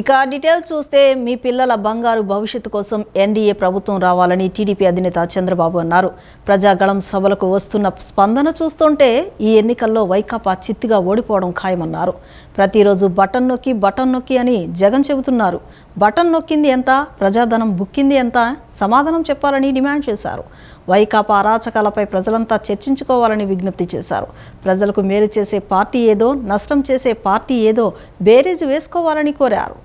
ఇక డీటెయిల్స్ చూస్తే మీ పిల్లల బంగారు భవిష్యత్తు కోసం ఎన్డీఏ ప్రభుత్వం రావాలని టీడీపీ అధినేత చంద్రబాబు అన్నారు. ప్రజాగళం సభలకు వస్తున్న స్పందన చూస్తుంటే ఈ ఎన్నికల్లో వైకాపా చిత్తుగా ఓడిపోవడం ఖాయమన్నారు. ప్రతిరోజు బటన్ నొక్కి అని జగన్ చెబుతున్నారు. బటన్ నొక్కింది ఎంత, ప్రజాధనం బుక్కింది ఎంత సమాధానం చెప్పాలని డిమాండ్ చేశారు. వైకాపా అరాచకాలపై ప్రజలంతా చర్చించుకోవాలని విజ్ఞప్తి చేశారు. ప్రజలకు మేలు చేసే పార్టీ ఏదో, నష్టం చేసే పార్టీ ఏదో బేరీజు వేసుకోవాలని కోరారు.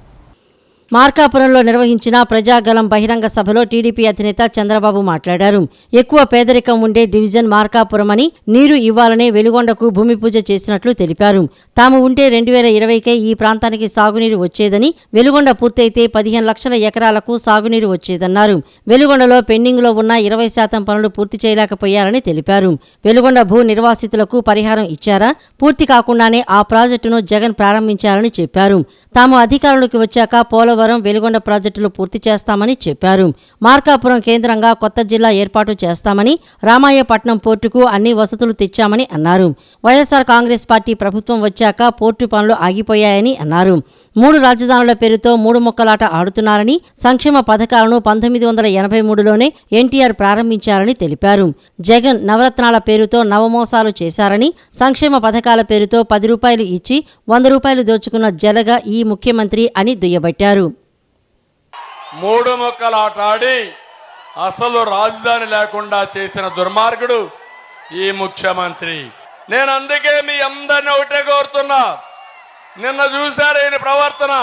మార్కాపురంలో నిర్వహించిన ప్రజాగళం బహిరంగ సభలో టీడీపీ అధినేత చంద్రబాబు మాట్లాడారు. ఎక్కువ పేదరికం ఉండే డివిజన్ మార్కాపురం అని, నీరు ఇవ్వాలనే వెలుగొండకు భూమి పూజ చేసినట్లు తెలిపారు. తాము ఉంటే 2020కే ఈ ప్రాంతానికి సాగునీరు వచ్చేదని, వెలుగొండ పూర్తయితే 15 లక్షల ఎకరాలకు సాగునీరు వచ్చేదన్నారు. వెలుగొండలో పెండింగ్లో ఉన్న 20% పనులు పూర్తి చేయలేకపోయారని తెలిపారు. వెలుగొండ భూ నిర్వాసితులకు పరిహారం ఇచ్చారా? పూర్తి కాకుండానే ఆ ప్రాజెక్టును జగన్ ప్రారంభించారని చెప్పారు. తాము అధికారంలోకి వచ్చాక పోలవరం, వెలుగొండ ప్రాజెక్టులు పూర్తి చేస్తామని చెప్పారు. మార్కాపురం కేంద్రంగా కొత్త జిల్లా ఏర్పాటు చేస్తామని, రామాయపట్నం పోర్టుకు అన్ని వసతులు తెచ్చామని అన్నారు. వైఎస్ఆర్ కాంగ్రెస్ పార్టీ ప్రభుత్వం వచ్చాక పోర్టు పనులు ఆగిపోయాయని అన్నారు. 3 రాజధానుల పేరుతో 3 మొక్కలాట ఆడుతున్నారని, సంక్షేమ పథకాలను 1983లోనే ఎన్టీఆర్ ప్రారంభించారని తెలిపారు. జగన్ నవరత్నాల పేరుతో నవమోసాలు చేశారని, సంక్షేమ పథకాల పేరుతో 10 రూపాయలు ఇచ్చి 100 రూపాయలు దోచుకున్న జలగ ఈ ముఖ్యమంత్రి అని దుయ్యబట్టారు. 3 మొక్కలాట ఆడి అసలు రాజధాని లేకుండా చేసిన దుర్మార్గుడు ఈ ముఖ్యమంత్రి. నేను అందుకే మీ అందరిని ఒకటే కోరుతున్నా, నిన్న చూశారు ఈయన ప్రవర్తన.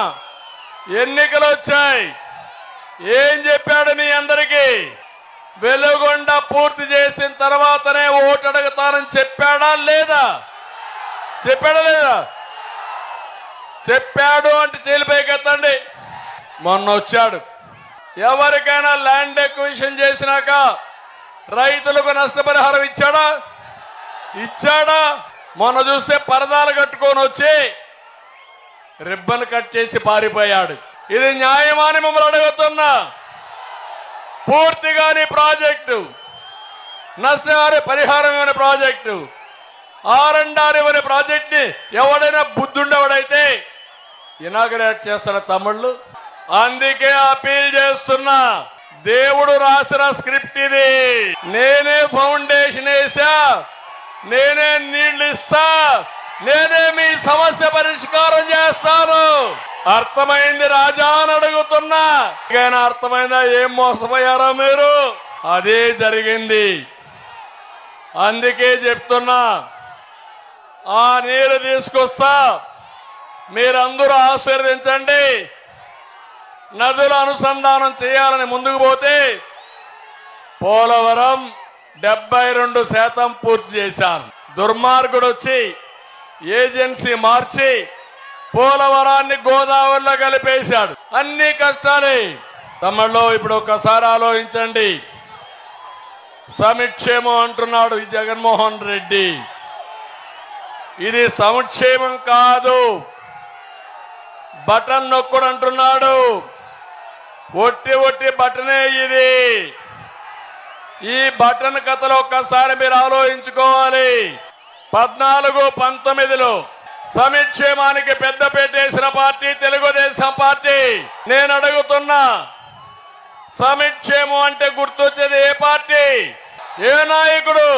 ఎన్నికలు వచ్చాయి, ఏం చెప్పాడు మీ అందరికీ? వెలుగొండ పూర్తి చేసిన తర్వాతనే ఓటు అడుగుతానని చెప్పాడా లేదా? చెప్పాడా లేదా? చెప్పాడు అంటే చేలిపైకెత్తండి. మొన్న వచ్చాడు. ఎవరికైనా ల్యాండ్ ఎక్విజిషన్ చేసినాక రైతులకు నష్టపరిహారం ఇచ్చాడా? మొన్న చూస్తే పరదాలు కట్టుకొని వచ్చి రిబ్బన్ కట్ చేసి పారిపోయాడు. ఇది న్యాయమాని మిమ్మల్ని అడుగుతున్నా. పూర్తిగాని ప్రాజెక్టు, నష్టహారి పరిహారం ఇవ్వని ప్రాజెక్టు, ఆర్ఎండ్ఆర్ ఇవ్వని ప్రాజెక్ట్ ని ఎవడైనా బుద్ధుండేవాడైతే ఇనాగరేట్ చేస్తాడు తమ్ముళ్ళు. అందుకే అపీల్ చేస్తున్నా, దేవుడు రాసిన స్క్రిప్ట్ ఇది. నేనే ఫౌండేషన్ వేసా, నేనే నీళ్లు ఇస్తా, నేనే మీ సమస్య పరిష్కారం చేస్తాను. అర్థమైంది రాజా అని అడుగుతున్నా. అర్థమైందా? ఏం మోసపోయారో మీరు? అదే జరిగింది. అందుకే చెప్తున్నా, ఆ నీరు తీసుకొస్తా, మీరందరూ ఆశీర్వదించండి. నదుల అనుసంధానం చేయాలని ముందుకు పోతే పోలవరం 72% పూర్తి చేశాను. దుర్మార్గుడు వచ్చి ఏజెన్సీ మార్చి పోలవరాన్ని గోదావరిలో కలిపేశాడు. అన్ని కష్టాలే. తమిళలో ఇప్పుడు ఒకసారి ఆలోచించండి. సమిక్షేమం అంటున్నాడు ఈ జగన్మోహన్ రెడ్డి. ఇది సముక్షేమం కాదు, బటన్ నొక్కుడు అంటున్నాడు. ఒట్టి బటనే ఇది. ఈ బటన్ కథలో ఒక్కసారి మీరు ఆలోచించుకోవాలి. 14-19లో సమిక్షేమానికి పెద్దపీట వేసిన పార్టీ తెలుగుదేశం పార్టీ. నేను అడుగుతున్నా, సమిక్షేమం అంటే గుర్తొచ్చేది ఏ పార్టీ, ఏ నాయకుడు?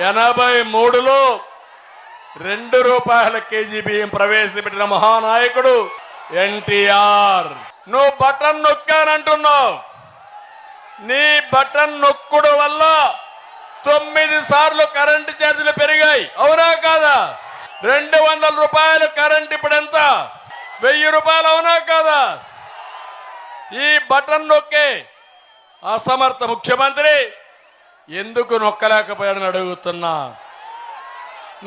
83లో 2 రూపాయల కేజీ బియ్యం ప్రవేశపెట్టిన మహానాయకుడు ఎన్టీఆర్. నువ్వు బటన్ నొక్కానంటున్నావు. నీ బటన్ నొక్కుడు వల్ల 9 సార్లు కరెంటు ఛార్జీలు పెరిగాయి, అవునా కాదా? 200 రూపాయలు కరెంట్ ఇప్పుడు ఎంత? 1000 రూపాయలు, అవునా కాదా? ఈ బటన్ నొక్కే అసమర్థ ముఖ్యమంత్రి ఎందుకు నొక్కలేకపోయాడని అడుగుతున్నా.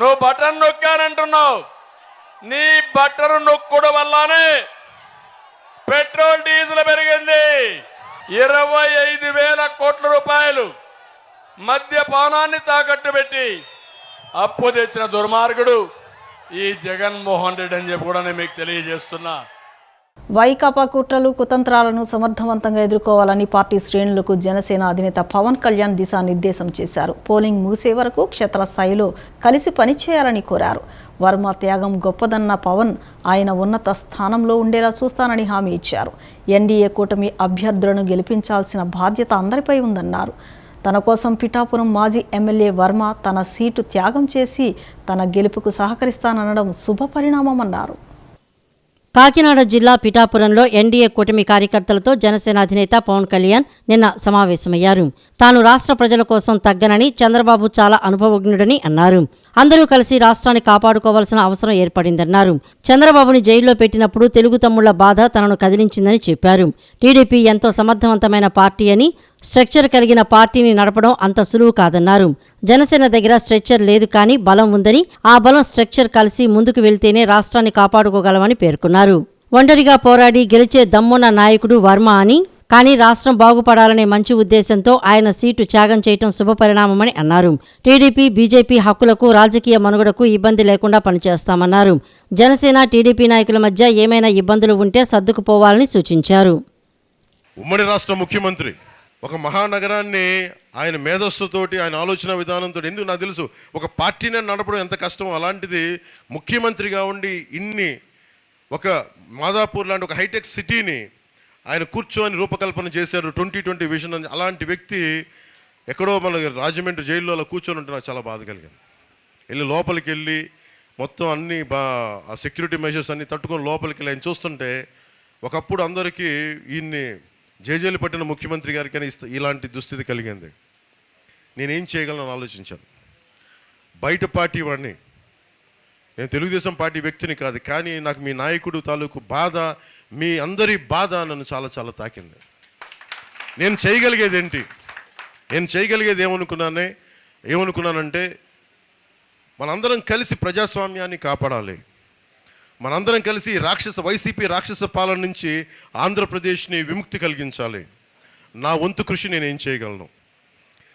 నువ్వు బటన్ నొక్కానంటున్నావు. నీ బటన్ నొక్కుడు వల్లనే పెట్రోల్ డీజిల్ పెరిగింది. 25,000 కోట్ల రూపాయలు మద్యపానాన్ని తాకట్టు పెట్టి అప్పు తెచ్చిన దుర్మార్గుడు ఈ జగన్మోహన్ రెడ్డి అని చెప్పి కూడా నేను మీకు తెలియజేస్తున్నా. వైకాపా కుట్రలు కుతంత్రాలను సమర్థవంతంగా ఎదుర్కోవాలని పార్టీ శ్రేణులకు జనసేన అధినేత పవన్ కళ్యాణ్ దిశానిర్దేశం చేశారు. పోలింగ్ ముగిసే వరకు క్షేత్రస్థాయిలో కలిసి పనిచేయాలని కోరారు. వర్మ త్యాగం గొప్పదన్న పవన్ ఆయన ఉన్నత స్థానంలో ఉండేలా చూస్తానని హామీ ఇచ్చారు. ఎన్డీఏ కూటమి అభ్యర్థులను గెలిపించాల్సిన బాధ్యత అందరిపై ఉందన్నారు. తన కోసం పిఠాపురం మాజీ ఎమ్మెల్యే వర్మ తన సీటు త్యాగం చేసి తన గెలుపుకు సహకరిస్తాననడం శుభపరిణామమన్నారు. కాకినాడ జిల్లా పిఠాపురంలో ఎన్డీఏ కూటమి కార్యకర్తలతో జనసేన అధినేత పవన్ కళ్యాణ్ నిన్న సమావేశమయ్యారు. తాను రాష్ట్ర ప్రజల కోసం తగ్గనని, చంద్రబాబు చాలా అనుభవజ్ఞుడని అన్నారు. అందరూ కలిసి రాష్ట్రాన్ని కాపాడుకోవాల్సిన అవసరం ఏర్పడిందన్నారు. చంద్రబాబుని జైల్లో పెట్టినప్పుడు తెలుగు తమ్ముళ్ల బాధ తనను కదిలించిందని చెప్పారు. టీడీపీ ఎంతో సమర్థవంతమైన పార్టీ అని, స్ట్రక్చర్ కలిగిన పార్టీని నడపడం అంత సులువు కాదన్నారు. జనసేన దగ్గర స్ట్రక్చర్ లేదు కానీ బలం ఉందని, ఆ బలం స్ట్రక్చర్ కలిసి ముందుకు వెళ్తేనే రాష్ట్రాన్ని కాపాడుకోగలమని పేర్కొన్నారు. ఒంటరిగా పోరాడి గెలిచే దమ్మున్న నాయకుడు వర్మ అని, కానీ రాష్ట్రం బాగుపడాలనే మంచి ఉద్దేశంతో ఆయన సీటు త్యాగం చేయటం శుభపరిణామమని అన్నారు. టీడీపీ, బీజేపీ హక్కులకు, రాజకీయ మనుగడకు ఇబ్బంది లేకుండా పనిచేస్తామన్నారు. జనసేన, టీడీపీ నాయకుల మధ్య ఏమైనా ఇబ్బందులు ఉంటే సర్దుకుపోవాలని సూచించారు. ఉమ్మడి రాష్ట్ర ముఖ్యమంత్రి ఒక మహానగరాన్ని ఆయన మేధస్సుతోటి, ఆయన ఆలోచన విధానంతో, ఎందుకు నాకు తెలుసు ఒక పార్టీని నడపడం ఎంత కష్టమో, అలాంటిది ముఖ్యమంత్రిగా ఉండి ఇన్ని ఒక మాదాపూర్ లాంటి ఒక హైటెక్ సిటీని ఆయన కూర్చొని రూపకల్పన చేశారు. 2020 విజన్ అని. అలాంటి వ్యక్తి ఎక్కడో మన రాజమండ్రి జైల్లో అలా కూర్చొని ఉంటే నాకు చాలా బాధ కలిగింది. లోపలికి వెళ్ళి మొత్తం అన్ని ఆ సెక్యూరిటీ మెజర్స్ అన్ని తట్టుకొని లోపలికి వెళ్ళి ఆయన చూస్తుంటే ఒకప్పుడు అందరికీ ఈయన్ని జైలు పట్టిన ముఖ్యమంత్రి గారికి అని ఇలాంటి దుస్థితి కలిగింది. నేనేం చేయగలను ఆలోచించాను. బయట పార్టీ వాడిని, నేను తెలుగుదేశం పార్టీ వ్యక్తిని కాదు, కానీ నాకు మీ నాయకుడు తాలూకు బాధ, మీ అందరి బాధ నన్ను చాలా చాలా తాకింది. నేను చేయగలిగేది ఏంటి? నేను చేయగలిగేది ఏమనుకున్నానంటే మనందరం కలిసి ప్రజాస్వామ్యాన్ని కాపాడాలి. మనందరం కలిసి వైసీపీ రాక్షస పాలన నుంచి ఆంధ్రప్రదేశ్ని విముక్తి కలిగించాలి. నా వంతు కృషి నేనేం చేయగలను?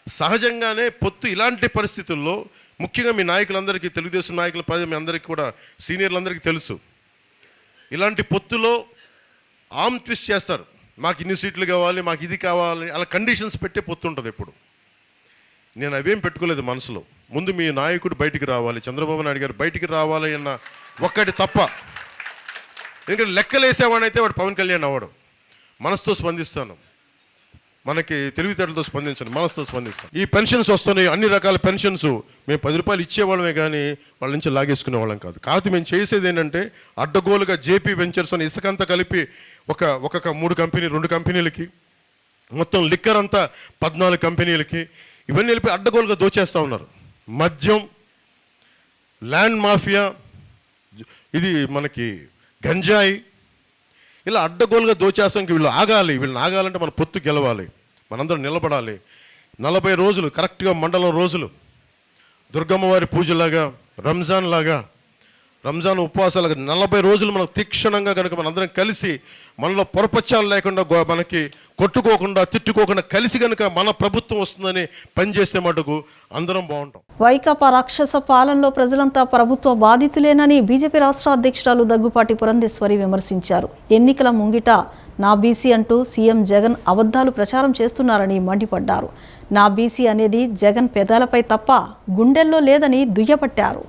సహజంగానే ఇలాంటి పరిస్థితుల్లో ముఖ్యంగా మీ నాయకులందరికీ, తెలుగుదేశం నాయకుల మీ అందరికీ కూడా, సీనియర్లందరికీ తెలుసు, ఇలాంటి పొత్తులో ఆమ్ ట్విస్ట్ చేస్తారు. మాకు ఇన్ని సీట్లు కావాలి, మాకు ఇది కావాలి, అలా కండిషన్స్ పెట్టే పొత్తు ఉంటుంది ఎప్పుడు. నేను అవేం పెట్టుకోలేదు మనసులో. ముందు మీ నాయకుడు బయటికి రావాలి, చంద్రబాబు నాయుడు గారు బయటికి రావాలి అన్న ఒక్కటి తప్ప. ఎందుకంటే లెక్కలేసేవాడైతే వాడు పవన్ కళ్యాణ్ అవ్వడు. మనసుతో స్పందిస్తాను, మనకి తెలివితేటలతో స్పందించండి, మనసుతో స్పందిస్తాను. ఈ పెన్షన్స్ వస్తున్నాయి, అన్ని రకాల పెన్షన్స్ మేము 10 రూపాయలు ఇచ్చేవాళ్ళమే కానీ వాళ్ళ నుంచి లాగేసుకునే వాళ్ళం కాదు. కాదు మేము చేసేది ఏంటంటే అడ్డగోలుగా జేపీ వెంచర్స్ అని ఇసుకంతా కలిపి ఒక్కొక్క 2 కంపెనీలకి, మొత్తం లిక్కర్ అంతా 14 కంపెనీలకి, ఇవన్నీ వెళ్ళి అడ్డగోలుగా దోచేస్తూ ఉన్నారు. మద్యం, ల్యాండ్ మాఫియా, ఇది మనకి గంజాయి, ఇలా అడ్డగోలుగా దోచేస్తానికి వీళ్ళని ఆగాలంటే మన పొత్తు గెలవాలి, మనందరం నిలబడాలి. 40 రోజులు కరెక్ట్గా మండలం రోజులు దుర్గమ్మవారి పూజలాగా, రంజాన్ ఉపవాసాలుగా 40 రోజులు మనకు తీక్షణంగా కనుక మనందరం కలిసి మనలో పొరపచ్చాలు లేకుండా, మనకి కొట్టుకోకుండా, తిట్టుకోకుండా కలిసి కనుక మన ప్రభుత్వం వస్తుందని పనిచేస్తే మటుకు అందరం బాగుంటాం. వైకాపా రాక్షస పాలనలో ప్రజలంతా ప్రభుత్వ బాధితులేనని బీజేపీ రాష్ట్ర అధ్యక్షురాలు దగ్గుపాటి పురంధేశ్వరి విమర్శించారు. ఎన్నికల ముంగిట నా బీసీ అంటూ సీఎం జగన్ అబద్ధాలు ప్రచారం చేస్తున్నారని మండిపడ్డారు. నా బీసీ అనేది జగన్ పెదాలపై తప్ప గుండెల్లో లేదని దుయ్యబట్టారు.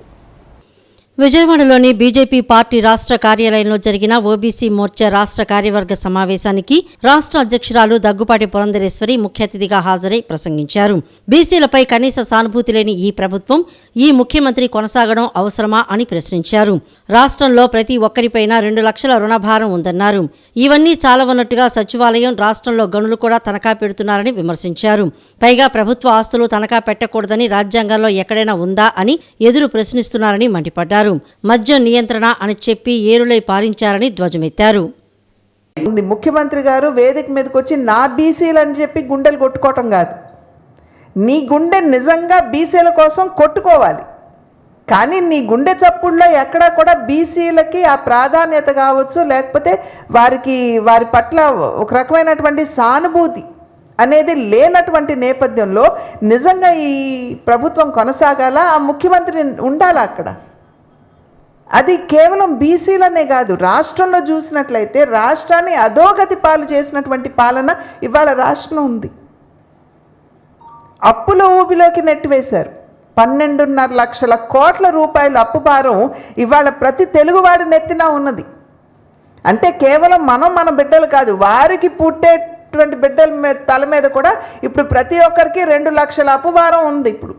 విజయవాడలోని బీజేపీ పార్టీ రాష్ట్ర కార్యాలయంలో జరిగిన ఓబీసీ మోర్చా రాష్ట్ర కార్యవర్గ సమావేశానికి రాష్ట్ర అధ్యక్షురాలు దగ్గుపాటి పురంధరేశ్వరి ముఖ్య అతిథిగా హాజరై ప్రసంగించారు. బీసీలపై కనీస సానుభూతి లేని ఈ ప్రభుత్వం, ఈ ముఖ్యమంత్రి కొనసాగడం అవసరమా అని ప్రశ్నించారు. రాష్ట్రంలో ప్రతి ఒక్కరిపైన 2 లక్షల రుణభారం ఉందన్నారు. ఇవన్నీ చాలవన్నట్టుగా సచివాలయం, రాష్ట్రంలో గనులు కూడా తనఖా పెడుతున్నారని విమర్శించారు. పైగా ప్రభుత్వ ఆస్తులు తనఖా పెట్టకూడదని రాజ్యాంగంలో ఎక్కడైనా ఉందా అని ఎదురు ప్రశ్నిస్తున్నారని మండిపడ్డారు. మద్యం నియంత్రణ అని చెప్పి ఏరులై పారించారని ధ్వజమెత్తారు. ముఖ్యమంత్రి గారు వేదిక మీదకి వచ్చి నా బీసీలు అని చెప్పి గుండెలు కొట్టుకోవటం కాదు, నీ గుండె నిజంగా బీసీల కోసం కొట్టుకోవాలి. కానీ నీ గుండె చప్పుడులో ఎక్కడా కూడా బీసీలకి ఆ ప్రాధాన్యత కావచ్చు, లేకపోతే వారి పట్ల ఒక రకమైనటువంటి సానుభూతి అనేది లేనటువంటి నేపథ్యంలో నిజంగా ఈ ప్రభుత్వం కొనసాగాల, ఆ ముఖ్యమంత్రి ఉండాలా అక్కడ. అది కేవలం బీసీలనే కాదు, రాష్ట్రంలో చూసినట్లయితే రాష్ట్రాన్ని అధోగతి పాలు చేసినటువంటి పాలన ఇవాళ రాష్ట్రంలో ఉంది. అప్పుల ఊబిలోకి నెట్టివేశారు. 12.5 లక్షల కోట్ల రూపాయల అప్పు భారం ఇవాళ ప్రతి తెలుగువాడి నెత్తిన ఉన్నది. అంటే కేవలం మన బిడ్డలు కాదు, వారికి పుట్టేటువంటి బిడ్డల తల మీద కూడా ఇప్పుడు ప్రతి ఒక్కరికి 2 లక్షల అప్పు భారం ఉంది. ఇప్పుడు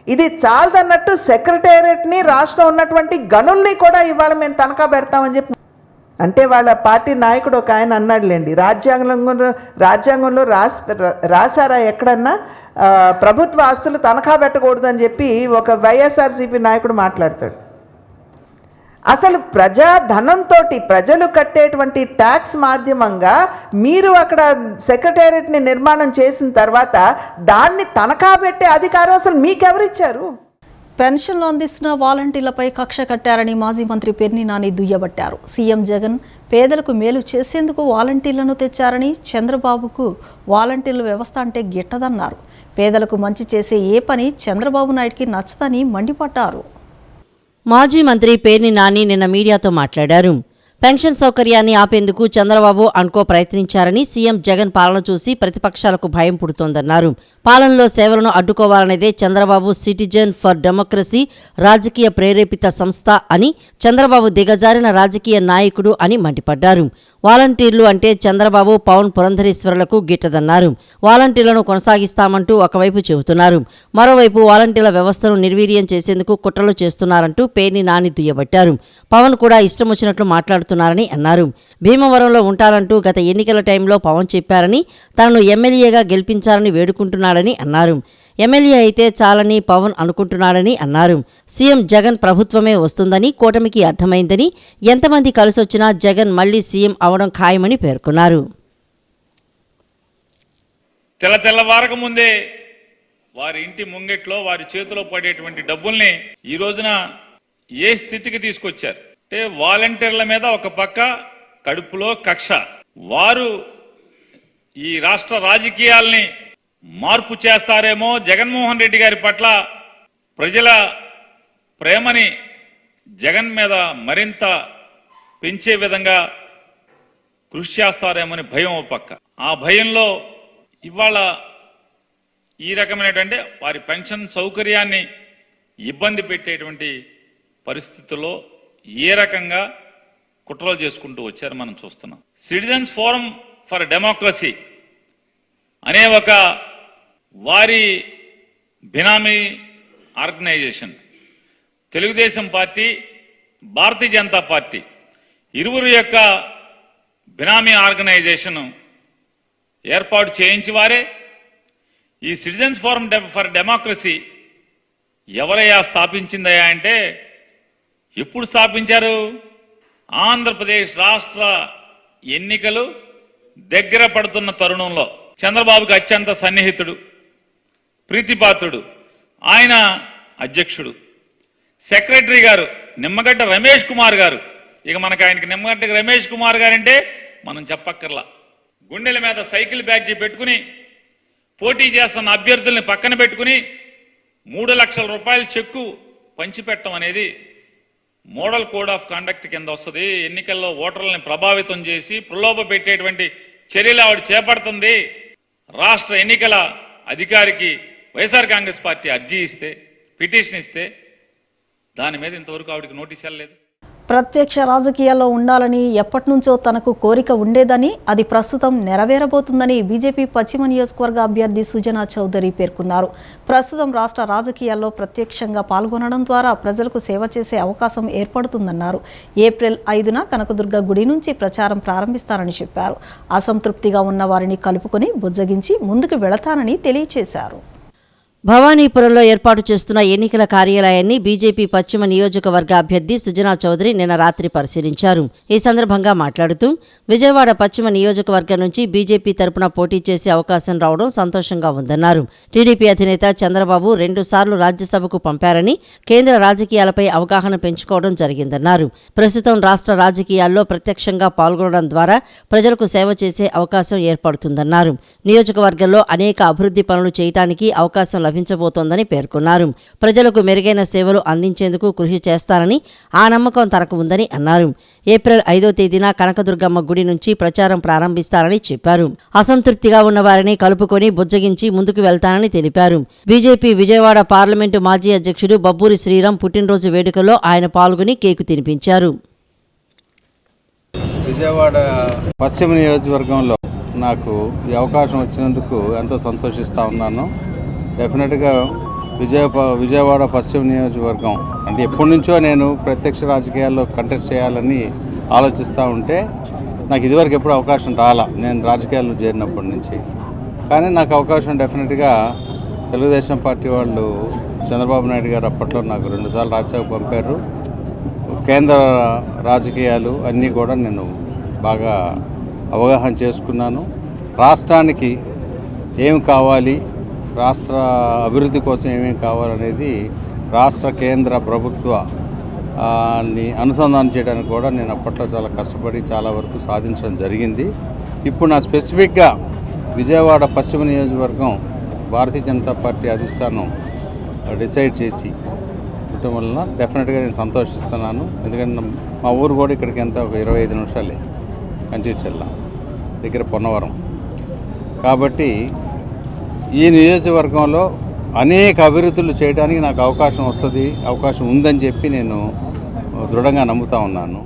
ఇది చాలదన్నట్టు సెక్రటేరియట్ని, రాష్ట్రం ఉన్నటువంటి గనుల్ని కూడా ఇవాళ మేము తనఖా పెడతామని చెప్పి, అంటే వాళ్ళ పార్టీ నాయకుడు ఒక ఆయన అన్నాడులేండి, రాజ్యాంగంలో రాశారా ఎక్కడన్నా ప్రభుత్వ ఆస్తులు తనఖా పెట్టకూడదని చెప్పి ఒక వైఎస్ఆర్సీపీ నాయకుడు మాట్లాడతాడు. అసలు ప్రజాధనంతో ప్రజలు కట్టేటువంటి ట్యాక్స్ మాధ్యమంగా మీరు అక్కడ సెక్రటేరియట్ని నిర్మాణం చేసిన తర్వాత దాన్ని తనఖా పెట్టే అధికారం అసలు మీకెవరిచ్చారు? పెన్షన్లు అందిస్తున్న వాలంటీర్లపై కక్ష కట్టారని మాజీ మంత్రి పేర్ని నాని దుయ్యబట్టారు. సీఎం జగన్ పేదలకు మేలు చేసేందుకు వాలంటీర్లను తెచ్చారని, చంద్రబాబుకు వాలంటీర్ల వ్యవస్థ అంటే గిట్టదన్నారు. పేదలకు మంచి చేసే ఏ పని చంద్రబాబు నాయుడికి నచ్చదని మండిపడ్డారు. మాజీ మంత్రి పేర్ని నాని నిన్న మీడియాతో మాట్లాడారు. పెన్షన్ సౌకర్యాన్ని ఆపేందుకు చంద్రబాబు అనుకో ప్రయత్నించారని, సీఎం జగన్ పాలన చూసి ప్రతిపక్షాలకు భయం పుడుతోందన్నారు. పాలనలో సేవలను అడ్డుకోవాలనేదే చంద్రబాబు సిటిజన్ ఫర్ డెమోక్రసీ రాజకీయ ప్రేరేపిత సంస్థ అని, చంద్రబాబు దిగజారిన రాజకీయ నాయకుడు అని మండిపడ్డారు. వాలంటీర్లు అంటే చంద్రబాబు, పవన్ పురంధరేశ్వరులకు గిట్టదన్నారు. వాలంటీర్లను కొనసాగిస్తామంటూ ఒకవైపు చెబుతున్నారు, మరోవైపు వాలంటీర్ల వ్యవస్థను నిర్వీర్యం చేసేందుకు కుట్రలు చేస్తున్నారంటూ పేర్ని నాని దుయ్యబట్టారు. పవన్ కూడా ఇష్టం వచ్చినట్లు మాట్లాడుతున్నారని అన్నారు. భీమవరంలో ఉంటారంటూ గత ఎన్నికల టైంలో పవన్ చెప్పారని, తనను ఎమ్మెల్యేగా గెలిపించాలని వేడుకుంటున్నాడని అన్నారు. ఎమ్మెల్యే అయితే చాలని పవన్ అనుకుంటున్నాడని అన్నారు. సీఎం జగన్ ప్రభుత్వమే వస్తుందని కూటమికి అర్థమైందని, ఎంతమంది కలిసొచ్చినా జగన్ మళ్లీ సీఎం అవడం ఖాయమని పేర్కొన్నారు. తెల్లవారక ముందే వారి ఇంటి ముంగిట్లో వారి చేతిలో పడేటువంటి డబ్బుల్ని ఈ రోజున ఏ స్థితికి తీసుకొచ్చారు అంటే, వాలంటీర్ల మీద ఒక పక్క కడుపులో కక్ష, వారు ఈ రాష్ట్ర రాజకీయాల్ని మార్పు చేస్తారేమో, జగన్మోహన్ రెడ్డి గారి పట్ల ప్రజల ప్రేమని జగన్ మీద మరింత పెంచే విధంగా కృషి చేస్తారేమని భయం ఒక పక్క. ఆ భయంలో ఇవాళ ఈ రకమైనటువంటి వారి పెన్షన్ సౌకర్యాన్ని ఇబ్బంది పెట్టేటువంటి పరిస్థితుల్లో ఏ రకంగా కుట్రలు చేసుకుంటూ వచ్చారు మనం చూస్తున్నాం. సిటిజన్స్ ఫోరం ఫర్ డెమోక్రసీ అనే ఒక వారి బినామీ organisation, Telugu Desam party, Bharatiya Janata party ఇరువురు యొక్క బినామీ ఆర్గనైజేషన్ ఏర్పాటు చేయించి వారే ఈ సిటిజన్స్ ఫోరం ఫర్ డెమోక్రసీ ఎవరయ్యా స్థాపించిందయ్యా అంటే, ఎప్పుడు స్థాపించారు? ఆంధ్రప్రదేశ్ రాష్ట్ర ఎన్నికలు దగ్గర పడుతున్న తరుణంలో చంద్రబాబుకి అత్యంత సన్నిహితుడు, ప్రీతిపాత్రుడు, ఆయన అధ్యక్షుడు. సెక్రటరీ గారు నిమ్మగడ్డ రమేష్ కుమార్ గారు, ఇక మనకు ఆయనకి నిమ్మగడ్డ రమేష్ కుమార్ గారంటే మనం చెప్పక్కర్లా. గుండెల మీద సైకిల్ బ్యాడ్జీ పెట్టుకుని పోటీ చేస్తున్న అభ్యర్థుల్ని పక్కన పెట్టుకుని 3 లక్షల రూపాయల చెక్కు పంచిపెట్టడం అనేది మోడల్ కోడ్ ఆఫ్ కండక్ట్ కింద వస్తుంది. ఎన్నికల్లో ఓటర్లని ప్రభావితం చేసి ప్రలోభ పెట్టేటువంటి చర్యలు ఆవిడ చేపడుతుంది. రాష్ట్ర ఎన్నికల అధికారికి వైఎస్ఆర్ కాంగ్రెస్ పార్టీ అర్జీ ఇస్తే, పిటిషన్ ఇస్తే దాని మీద ఇంతవరకు ఆవిడకి నోటీస్ వెళ్ళలేదు. ప్రత్యక్ష రాజకీయాల్లో ఉండాలని ఎప్పటినుంచో తనకు కోరిక ఉండేదని, అది ప్రస్తుతం నెరవేరబోతుందని బీజేపీ పశ్చిమ నియోజకవర్గ అభ్యర్థి సుజనా చౌదరి పేర్కొన్నారు. ప్రస్తుతం రాష్ట్ర రాజకీయాల్లో ప్రత్యక్షంగా పాల్గొనడం ద్వారా ప్రజలకు సేవ చేసే అవకాశం ఏర్పడుతుందన్నారు. ఏప్రిల్ 5న కనకదుర్గ గుడి నుంచి ప్రచారం ప్రారంభిస్తారని చెప్పారు. అసంతృప్తిగా ఉన్న వారిని కలుపుకొని బుజ్జగించి ముందుకు వెళతానని తెలియజేశారు. భవానీపురంలో ఏర్పాటు చేస్తున్న ఎన్నికల కార్యాలయాన్ని బీజేపీ పశ్చిమ నియోజకవర్గ అభ్యర్థి సుజనా చౌదరి నిన్న రాత్రి పరిశీలించారు. ఈ సందర్భంగా మాట్లాడుతూ, విజయవాడ పశ్చిమ నియోజకవర్గం నుంచి బీజేపీ తరపున పోటీ చేసే అవకాశం రావడం సంతోషంగా ఉందన్నారు. టీడీపీ అధినేత చంద్రబాబు 2 సార్లు రాజ్యసభకు పంపారని, కేంద్ర రాజకీయాలపై అవగాహన పెంచుకోవడం జరిగిందన్నారు. ప్రస్తుతం రాష్ట్ర రాజకీయాల్లో ప్రత్యక్షంగా పాల్గొనడం ద్వారా ప్రజలకు సేవ చేసే అవకాశం ఏర్పడుతుందన్నారు. నియోజకవర్గంలో అనేక అభివృద్ధి పనులు చేయడానికి అవకాశం లభించబోతోందని పేర్కొన్నారు. ప్రజలకు మెరుగైన సేవలు అందించేందుకు కృషి చేస్తారని, ఆ నమ్మకం తనకు ఉందని అన్నారు. ఏప్రిల్ 5వ తేదీన కనకదుర్గమ్మ గుడి నుంచి ప్రచారం ప్రారంభిస్తారని చెప్పారు. అసంతృప్తిగా ఉన్న వారిని కలుపుకొని బుజ్జగించి ముందుకు వెళ్తానని తెలిపారు. బీజేపీ విజయవాడ పార్లమెంటు మాజీ అధ్యక్షుడు బబ్బూరి శ్రీరామ్ పుట్టినరోజు వేడుకలో ఆయన పాల్గొని కేకు తినిపించారు. విజయవాడ పశ్చిమ నియోజకవర్గంలో నాకు ఈ అవకాశం వచ్చినందుకు ఎంతో సంతోషిస్తూ ఉన్నాను. డెఫినెట్గా విజయవాడ పశ్చిమ నియోజకవర్గం అంటే ఎప్పటి నుంచో నేను ప్రత్యక్ష రాజకీయాల్లో కంటెస్ట్ చేయాలని ఆలోచిస్తూ ఉంటే నాకు ఇదివరకు ఎప్పుడు అవకాశం రాలా, నేను రాజకీయాల్లో చేరినప్పటి నుంచి. కానీ నాకు అవకాశం డెఫినెట్గా తెలుగుదేశం పార్టీ వాళ్ళు చంద్రబాబు నాయుడు గారు అప్పట్లో నాకు 2 సార్లు రాజ్యసభకు పంపారు. కేంద్ర రాజకీయాలు అన్నీ కూడా నేను బాగా అవగాహన చేసుకున్నాను. రాష్ట్రానికి ఏం కావాలి, రాష్ట్ర అభివృద్ధి కోసం ఏమేమి కావాలనేది రాష్ట్ర కేంద్ర ప్రభుత్వాన్ని అనుసంధానం చేయడానికి కూడా నేను అప్పట్లో చాలా కష్టపడి చాలా వరకు సాధించడం జరిగింది. ఇప్పుడు నా స్పెసిఫిక్గా విజయవాడ పశ్చిమ నియోజకవర్గం భారతీయ జనతా పార్టీ అధిష్టానం డిసైడ్ చేసి ఉండటం వలన డెఫినెట్గా నేను సంతోషిస్తున్నాను. ఎందుకంటే మా ఊరు కూడా ఇక్కడికి ఎంత ఒక 25 నిమిషాలే, కంచిచెల్ల దగ్గర పొన్నవరం. కాబట్టి ఈ నియోజకవర్గంలో అనేక అభివృద్ధులు చేయడానికి నాకు అవకాశం ఉందని చెప్పి నేను దృఢంగా నమ్ముతా ఉన్నాను.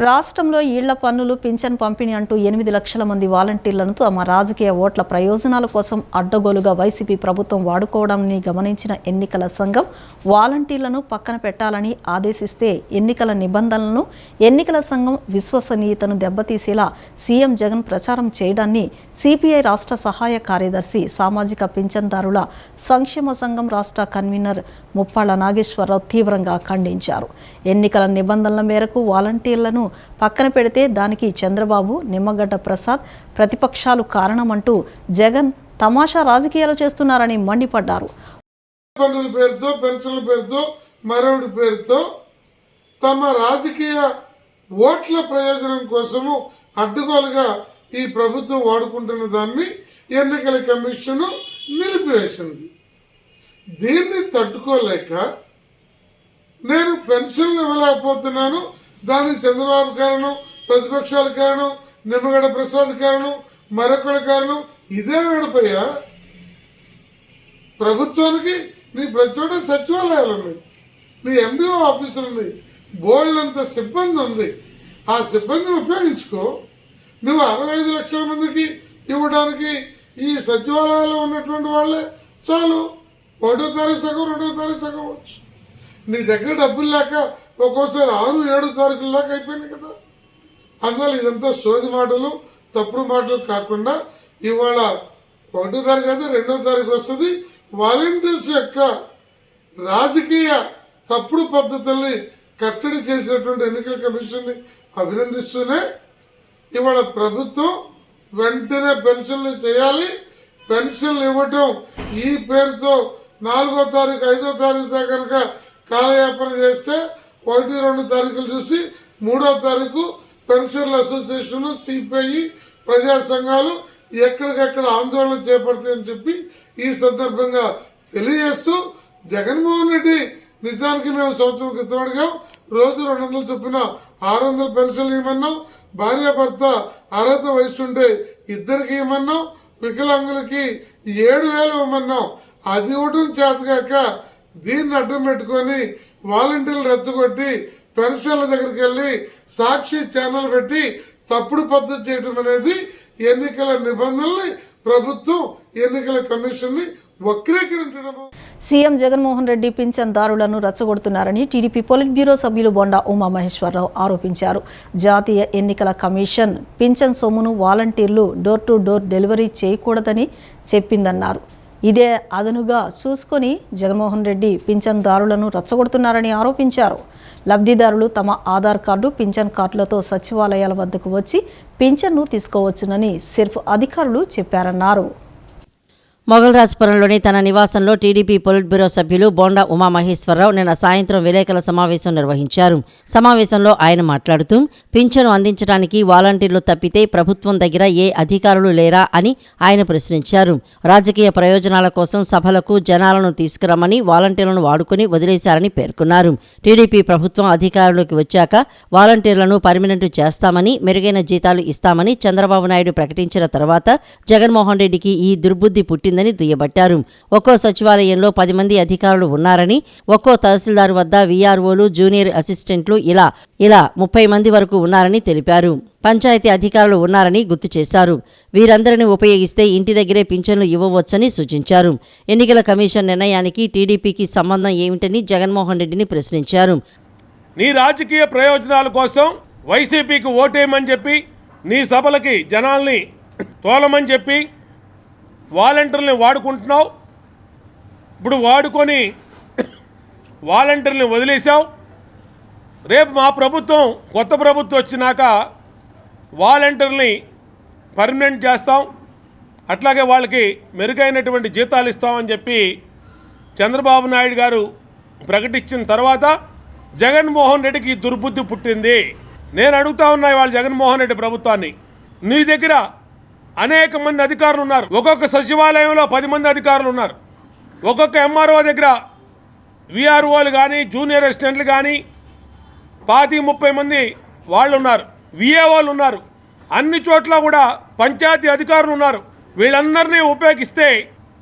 రాష్ట్రంలో ఇళ్ల పన్నులు, పింఛన్ పంపిణీ అంటూ 8 లక్షల మంది వాలంటీర్లను తమ రాజకీయ ఓట్ల ప్రయోజనాల కోసం అడ్డగోలుగా వైసీపీ ప్రభుత్వం వాడుకోవడాన్ని గమనించిన ఎన్నికల సంఘం వాలంటీర్లను పక్కన పెట్టాలని ఆదేశిస్తే ఎన్నికల నిబంధనలను, ఎన్నికల సంఘం విశ్వసనీయతను దెబ్బతీసేలా సీఎం జగన్ ప్రచారం చేయడాన్ని సిపిఐ రాష్ట్ర సహాయ కార్యదర్శి, సామాజిక పింఛన్దారుల సంక్షేమ సంఘం రాష్ట్ర కన్వీనర్ ముప్పాళ్ల నాగేశ్వరరావు తీవ్రంగా ఖండించారు. ఎన్నికల నిబంధనల మేరకు వాలంటీర్లను పక్కన పెడితే దానికి చంద్రబాబు, నిమ్మగడ్డ ప్రసాద్, ప్రతిపక్షాలు కారణమంటూ జగన్ తమాషా రాజకీయాలు చేస్తున్నారని మండిపడ్డారు. పన్నుల పేరుతో, పెన్షన్ల పేరుతో, మరొకటి పేరుతో తమ రాజకీయ ఓట్ల ప్రయోజనం కోసము అడ్డుగోలుగా ఈ ప్రభుత్వం వాడుకుంటున్న దాన్ని ఎన్నికల కమిషన్ నిలిపివేసింది. దీన్ని తట్టుకోలేక నేను పెన్షన్లు ఇవ్వలేకపోతున్నాను, దానికి చంద్రబాబు కారణం, ప్రతిపక్షాల కారణం, నిమ్మగడ్డ ప్రసాద్ కారణం, మరొకళ్ళ కారణం. ఇదే నడిపోయా ప్రభుత్వానికి నీ ప్రతి చోట సచివాలయాలు ఉన్నాయి, నీ ఎండిఓ ఆఫీసులు ఉన్నాయి, బోల్డంత సిబ్బంది ఉంది. ఆ సిబ్బందిని ఉపయోగించుకో. నువ్వు 65 లక్షల మందికి ఇవ్వడానికి ఈ సచివాలయాల్లో ఉన్నటువంటి వాళ్ళే చాలు. 1వ తారీఖు సగం, 2వ తారీఖు సగం వచ్చు. నీ దగ్గర డబ్బులు లేక ఒక్కోసారి 6, 7 తారీఖుల దాకా అయిపోయింది కదా. అందువల్ల ఇదంతా సోది మాటలు, తప్పుడు మాటలు కాకుండా ఇవాళ 1వ తారీఖు అయితే 2వ తారీఖు వస్తుంది. వాలంటీర్స్ యొక్క రాజకీయ తప్పుడు పద్ధతుల్ని కట్టడి చేసినటువంటి ఎన్నికల కమిషన్ని అభినందిస్తూనే ఇవాళ ప్రభుత్వం వెంటనే పెన్షన్లు చేయాలి. పెన్షన్లు ఇవ్వటం ఈ పేరుతో 4వ తారీఖు, 5వ తారీఖు దాకా కనుక కాలయాపన చేస్తే 1, 2 తారీఖులు చూసి 3వ తారీఖు పెన్షన్ల అసోసియేషన్, సిపిఐ, ప్రజా సంఘాలు ఎక్కడికక్కడ ఆందోళన చేపడతాయని చెప్పి ఈ సందర్భంగా తెలియజేస్తూ, జగన్మోహన్ రెడ్డి నిజానికి మేము సంవత్సరం క్రితం అడిగాం, రోజు 200 చొప్పున 600 పెన్షన్లు ఇవ్వమన్నాం, భార్యాభర్త అర్హత వయసు ఉంటే 2కి ఇవ్వమన్నాం, వికలాంగులకి 7,000 ఇవ్వమన్నాం. అది ఇవ్వడం చేతగాక దీన్ని అడ్డం పెట్టుకొని వాలంటీర్లు రెచ్చగొట్టి పెన్షన్ల దగ్గరికి వెళ్ళి సాక్షి ఛానల్ పెట్టి తప్పుడు పద్ధతి చేయడం అనేది ఎన్నికల నిబంధనల్ని ప్రభుత్వం, ఎన్నికల కమిషన్ని వక్రీకరించడము. సీఎం జగన్మోహన్ రెడ్డి పింఛన్దారులను రెచ్చగొడుతున్నారని టీడీపీ పొలిట్ బ్యూరో సభ్యులు బొండా ఉమామహేశ్వరరావు ఆరోపించారు. జాతీయ ఎన్నికల కమిషన్ పింఛన్ సొమ్మును వాలంటీర్లు డోర్ టు డోర్ డెలివరీ చేయకూడదని చెప్పిందన్నారు. ఇదే అదనుగా చూసుకొని జగన్మోహన్ రెడ్డి పింఛన్దారులను రెచ్చగొడుతున్నారని ఆరోపించారు. లబ్ధిదారులు తమ ఆధార్ కార్డు, పింఛన్ కార్డులతో సచివాలయాల వద్దకు వచ్చి పింఛన్ను తీసుకోవచ్చునని సిర్ఫ్ అధికారులు చెప్పారన్నారు. మొగల్రాజపురంలోని తన నివాసంలో టీడీపీ పొలిట్ బ్యూరో సభ్యులు బోండా ఉమామహేశ్వరరావు నిన్న సాయంత్రం విలేకరుల సమావేశం నిర్వహించారు. సమావేశంలో ఆయన మాట్లాడుతూ పింఛను అందించడానికి వాలంటీర్లు తప్పితే ప్రభుత్వం దగ్గర ఏ అధికారులు లేరా అని ఆయన ప్రశ్నించారు. రాజకీయ ప్రయోజనాల కోసం సభలకు జనాలను తీసుకురమ్మని వాలంటీర్లను వాడుకుని వదిలేశారని పేర్కొన్నారు. టీడీపీ ప్రభుత్వం అధికారంలోకి వచ్చాక వాలంటీర్లను పర్మినెంట్ చేస్తామని, మెరుగైన జీతాలు ఇస్తామని చంద్రబాబు నాయుడు ప్రకటించిన తర్వాత జగన్మోహన్ రెడ్డికి ఈ దుర్బుద్ధి పుట్టిందని దుయ్యబట్టారు. ఒక్కో సచివాలయంలో 10 మంది అధికారులు ఉన్నారని, ఒక్కో తహసీల్దార్ వద్ద వీఆర్ఓలు, జూనియర్ అసిస్టెంట్లు ఇలా 30 మంది వరకు ఉన్నారని తెలిపారు. పంచాయతీ అధికారులు ఉన్నారని గుర్తు చేశారు. వీరందరినీ ఉపయోగిస్తే ఇంటి దగ్గరే పింఛన్లు ఇవ్వవచ్చని సూచించారు. ఎన్నికల కమిషన్ నిర్ణయానికి టీడీపీకి సంబంధం ఏమిటని జగన్మోహన్ రెడ్డిని ప్రశ్నించారు. నీ రాజకీయ ప్రయోజనాల కోసం వైసీపీకి ఓటేయమని చెప్పి, నీ సభలకి జనాల్ని తోలమని చెప్పి వాలంటీర్లని వాడుకుంటున్నావు. ఇప్పుడు వాడుకొని వాలంటీర్లని వదిలేశావు. రేపు మా ప్రభుత్వం, కొత్త ప్రభుత్వం వచ్చినాక వాలంటీర్ని పర్మనెంట్ చేస్తాం, అట్లాగే వాళ్ళకి మెరుగైనటువంటి జీతాలు ఇస్తామని చెప్పి చంద్రబాబు నాయుడు గారు ప్రకటించిన తర్వాత జగన్మోహన్ రెడ్డికి దుర్బుద్ధి పుట్టింది. నేను అడుగుతా ఉన్నా ఇవాళ జగన్మోహన్ రెడ్డి ప్రభుత్వాన్ని, నీ దగ్గర అనేక మంది అధికారులు ఉన్నారు. ఒక్కొక్క సచివాలయంలో 10 మంది అధికారులు ఉన్నారు. ఒక్కొక్క ఎంఆర్ఓ దగ్గర విఆర్ఓలు కానీ, జూనియర్ అసిస్టెంట్లు కానీ 25-30 మంది వాళ్ళు ఉన్నారు. విఏఓలు ఉన్నారు. అన్ని చోట్ల కూడా పంచాయతీ అధికారులు ఉన్నారు. వీళ్ళందరినీ ఉపయోగిస్తే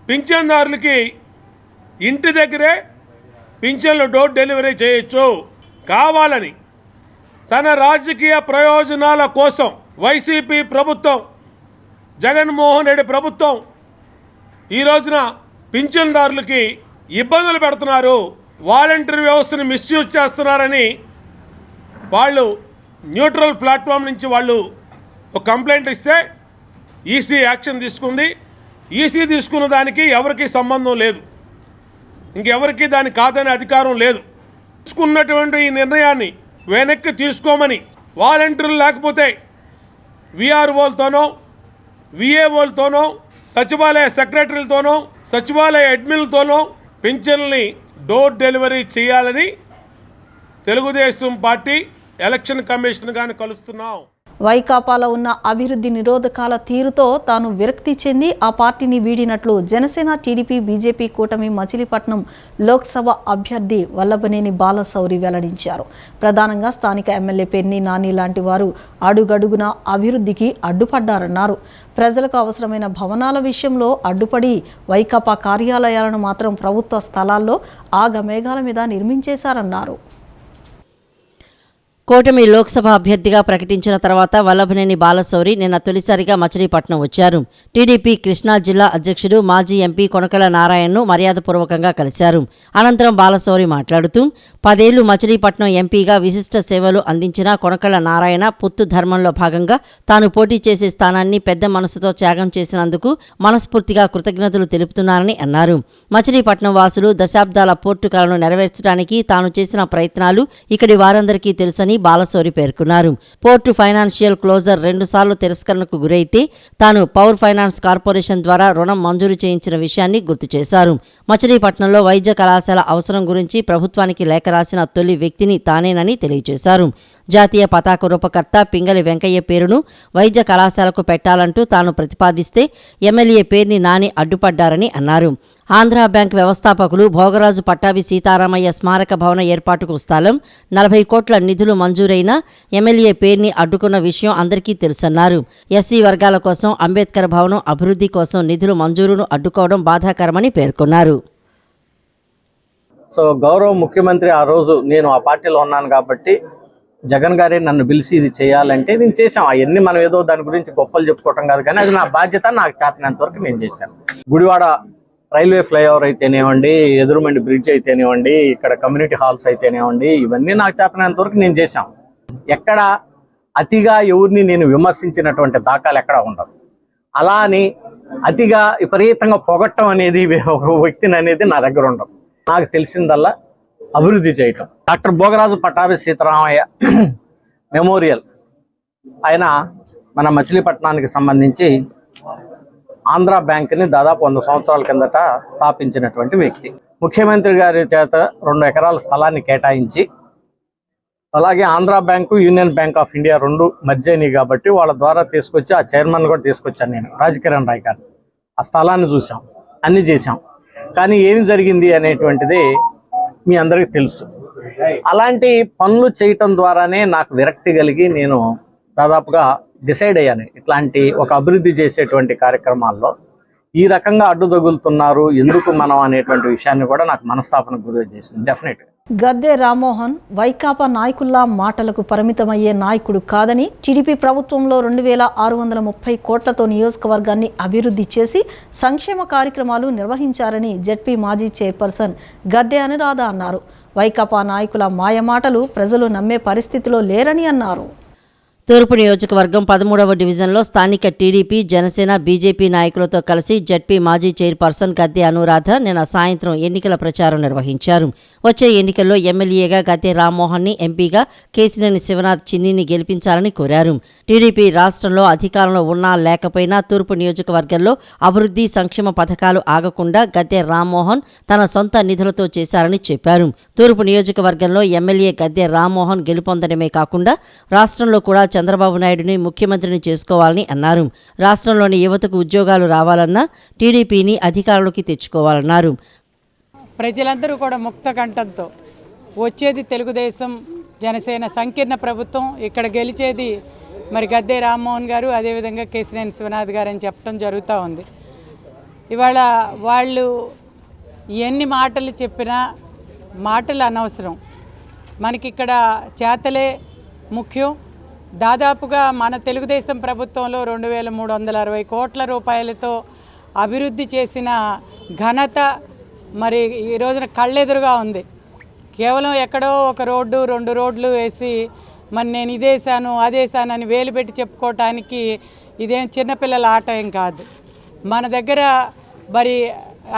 పింఛన్దారులకి ఇంటి దగ్గరే పింఛన్లు డోర్ డెలివరీ చేయొచ్చు. కావాలని తన రాజకీయ ప్రయోజనాల కోసం వైసీపీ ప్రభుత్వం, జగన్మోహన్ రెడ్డి ప్రభుత్వం ఈ రోజున పింఛన్దారులకి ఇబ్బందులు పెడుతున్నారు, వాలంటీర్ వ్యవస్థను మిస్యూజ్ చేస్తున్నారని వాళ్ళు న్యూట్రల్ ప్లాట్ఫామ్ నుంచి వాళ్ళు ఒక కంప్లైంట్ ఇస్తే ఈసీ యాక్షన్ తీసుకుంది. ఈసీ తీసుకున్న దానికి ఎవరికి సంబంధం లేదు, ఇంకెవరికి దాన్ని కాదనే అధికారం లేదు. తీసుకున్నటువంటి ఈ నిర్ణయాన్ని వెనక్కి తీసుకోమని వాలంటీర్లు లేకపోతే విఆర్ఓలతోనో, విఏఓలతోనో, సచివాలయ సెక్రటరీలతోనో, సచివాలయ అడ్మిన్లతోనో పింఛన్లని డోర్ డెలివరీ చేయాలని తెలుగుదేశం పార్టీ ఎలక్షన్ కమిషన్ గాని కలుస్తున్నాం. వైకాపాలో ఉన్న అభివృద్ధి నిరోధకాల తీరుతో తాను విరక్తి చెంది ఆ పార్టీని వీడినట్లు జనసేన, టీడీపీ, బీజేపీ కూటమి మచిలీపట్నం లోక్సభ అభ్యర్థి వల్లభనేని బాలశౌరి వెల్లడించారు. ప్రధానంగా స్థానిక ఎమ్మెల్యే పెన్ని నాని లాంటి వారు అడుగడుగున అభివృద్ధికి అడ్డుపడ్డారన్నారు. ప్రజలకు అవసరమైన భవనాల విషయంలో అడ్డుపడి వైకాపా కార్యాలయాలను మాత్రం ప్రభుత్వ స్థలాల్లో ఆగమేఘాల మీద నిర్మించేశారన్నారు. కూటమి లోక్సభ అభ్యర్థిగా ప్రకటించిన తర్వాత వల్లభనేని బాలశౌరి నిన్న తొలిసారిగా మచిలీపట్నం వచ్చారు. టీడీపీ కృష్ణా జిల్లా అధ్యక్షుడు, మాజీ ఎంపీ కొనకళ్ళ నారాయణను మర్యాదపూర్వకంగా కలిశారు. అనంతరం బాలశౌరి మాట్లాడుతూ 10 ఏళ్లు మచిలీపట్నం ఎంపీగా విశిష్ట సేవలు అందించిన కొనకళ్ళ నారాయణ పొత్తు ధర్మంలో భాగంగా తాను పోటీ చేసే స్థానాన్ని పెద్ద మనసుతో త్యాగం చేసినందుకు మనస్ఫూర్తిగా కృతజ్ఞతలు తెలుపుతున్నారని అన్నారు. మచిలీపట్నం వాసులు దశాబ్దాల పోర్టు కలను నెరవేర్చడానికి తాను చేసిన ప్రయత్నాలు ఇక్కడి వారందరికీ తెలుసని బాలశౌరి పేర్కొన్నారు. పోర్టు ఫైనాన్షియల్ క్లోజర్ 2 సార్లు తిరస్కరణకు గురైతే తాను పవర్ ఫైనాన్స్ కార్పొరేషన్ ద్వారా రుణం మంజూరు చేయించిన విషయాన్ని గుర్తు చేశారు. మచిలీపట్నంలో వైద్య కళాశాల అవసరం గురించి ప్రభుత్వానికి లేఖ రాసిన తొలి వ్యక్తిని తానేనని తెలియజేశారు. జాతీయ పతాక రూపకర్త పింగళి వెంకయ్య పేరును వైద్య కళాశాలకు పెట్టాలంటూ తాను ప్రతిపాదిస్తే ఎమ్మెల్యే పేర్ని నాని అడ్డుపడ్డారని అన్నారు. ఆంధ్రా బ్యాంక్ వ్యవస్థాపకులు భోగరాజు పట్టాభి సీతారామయ్య స్మారక భవన ఏర్పాటుకు స్థలం, 40 కోట్ల నిధులు మంజూరైన ఎమ్మెల్యే పేర్ని అడ్డుకున్న విషయం అందరికీ తెలుసన్నారు. ఎస్సీ వర్గాల కోసం అంబేద్కర్ భవనం అభివృద్ధి కోసం నిధులు మంజూరును అడ్డుకోవడం బాధాకరమని పేర్కొన్నారు. సో గౌరవ ముఖ్యమంత్రి ఆ రోజు నేను ఆ పార్టీలో ఉన్నాను కాబట్టి జగన్ గారే నన్ను పిలిచి ఇది చేయాలంటే నేను చేశాం. అవన్నీ మనం ఏదో దాని గురించి గొప్పలు చెప్పుకోవటం కాదు, కానీ అది నా బాధ్యత, నాకు చేతనంత వరకు నేను చేశాను. గుడివాడ రైల్వే ఫ్లైఓవర్ అయితేనేవ్వండి, ఎదురుమండి బ్రిడ్జ్ అయితేనేవ్వండి, ఇక్కడ కమ్యూనిటీ హాల్స్ అయితేనేవ్వండి, ఇవన్నీ నాకు చేతనంత వరకు నేను చేశాం. ఎక్కడ అతిగా ఎవరిని నేను విమర్శించినటువంటి దాఖలు ఎక్కడ ఉండదు. అలా అని అతిగా విపరీతంగా పొగట్టం అనేది ఒక వ్యక్తిని అనేది నా దగ్గర ఉండదు. నాకు తెలిసిందల్లా అభివృద్ధి చేయటం. డాక్టర్ భోగరాజు పట్టాభి సీతారామయ్య మెమోరియల్ ఆయన మన మచిలీపట్నానికి సంబంధించి ఆంధ్ర బ్యాంక్ని దాదాపు 100 సంవత్సరాల కిందట స్థాపించినటువంటి వ్యక్తి. ముఖ్యమంత్రి గారి చేత 2 ఎకరాల స్థలాన్ని కేటాయించి, అలాగే Andhra bank, union bank of India 2 మధ్య అయినాయి కాబట్టి వాళ్ళ ద్వారా తీసుకొచ్చి ఆ చైర్మన్ కూడా తీసుకొచ్చాను నేను, రాజకిరణ్ రాయ్ గారు. ఆ స్థలాన్ని చూసాం, అన్ని చేశాం. కానీ ఏం జరిగింది అనేటువంటిది మీ అందరికీ తెలుసు. అలాంటి పనులు చేయటం ద్వారానే నాకు విరక్తి కలిగి నేను దాదాపుగా డిసైడ్ అయ్యాను, ఇట్లాంటి ఒక అభివృద్ధి చేసేటువంటి కార్యక్రమాల్లో ఈ రకంగా అడ్డు తగులుతున్నారు ఎందుకు మనం అనేటువంటి విషయాన్ని కూడా నాకు మనస్తాపనకు గురి చేసింది. డెఫినెట్గా గద్దె రామ్మోహన్ వైకాపా నాయకుల్లా మాటలకు పరిమితమయ్యే నాయకుడు కాదని, టీడీపీ ప్రభుత్వంలో 2630 కోట్లతో నియోజకవర్గాన్ని అభివృద్ధి చేసి సంక్షేమ కార్యక్రమాలు నిర్వహించారని జెడ్పీ మాజీ చైర్పర్సన్ గద్దె అనురాధ అన్నారు. వైకాపా నాయకుల మాయమాటలు ప్రజలు నమ్మే పరిస్థితిలో లేరని అన్నారు. తూర్పు నియోజకవర్గం 13వ డివిజన్లో స్థానిక టీడీపీ, జనసేన, బీజేపీ నాయకులతో కలిసి జెడ్పీ మాజీ చైర్పర్సన్ గద్దె అనురాధ నిన్న సాయంత్రం ఎన్నికల ప్రచారం నిర్వహించారు. వచ్చే ఎన్నికల్లో ఎమ్మెల్యేగా గద్దె రామ్మోహన్ని, ఎంపీగా కేశినేని శివనాథ్ చిన్నిని గెలిపించాలని కోరారు. టీడీపీ రాష్ట్రంలో అధికారంలో ఉన్నా లేకపోయినా తూర్పు నియోజకవర్గంలో అభివృద్ధి, సంక్షేమ పథకాలు ఆగకుండా గద్దె రామ్మోహన్ తన సొంత నిధులతో చేశారని చెప్పారు. తూర్పు నియోజకవర్గంలో ఎమ్మెల్యే గద్దె రామ్మోహన్ గెలుపొందడమే కాకుండా రాష్ట్రంలో కూడా చంద్రబాబు నాయుడుని ముఖ్యమంత్రిని చేసుకోవాలని అన్నారు. రాష్ట్రంలోని యువతకు ఉద్యోగాలు రావాలన్నా టీడీపీని అధికారంలోకి తెచ్చుకోవాలన్నారు. ప్రజలందరూ కూడా ముక్త కంఠంతో వచ్చేది తెలుగుదేశం, జనసేన సంకీర్ణ ప్రభుత్వం, ఇక్కడ గెలిచేది మరి గద్దె రామ్మోహన్ గారు, అదేవిధంగా కేశినేని శివనాథ్ గారు అని చెప్పడం జరుగుతూ ఉంది. ఇవాళ వాళ్ళు ఎన్ని మాటలు చెప్పినా మాటలు అనవసరం, మనకిక్కడ చేతలే ముఖ్యం. దాదాపుగా మన తెలుగుదేశం ప్రభుత్వంలో 2360 కోట్ల రూపాయలతో అభివృద్ధి చేసిన ఘనత మరి ఈ రోజున కళ్ళెదురుగా ఉంది. కేవలం ఎక్కడో ఒక రోడ్డు, 2 రోడ్లు వేసి మరి నేను ఇదేశాను అదేశాను అని వేలు పెట్టి చెప్పుకోవటానికి ఇదేం చిన్నపిల్లల ఆట ఏం కాదు. మన దగ్గర మరి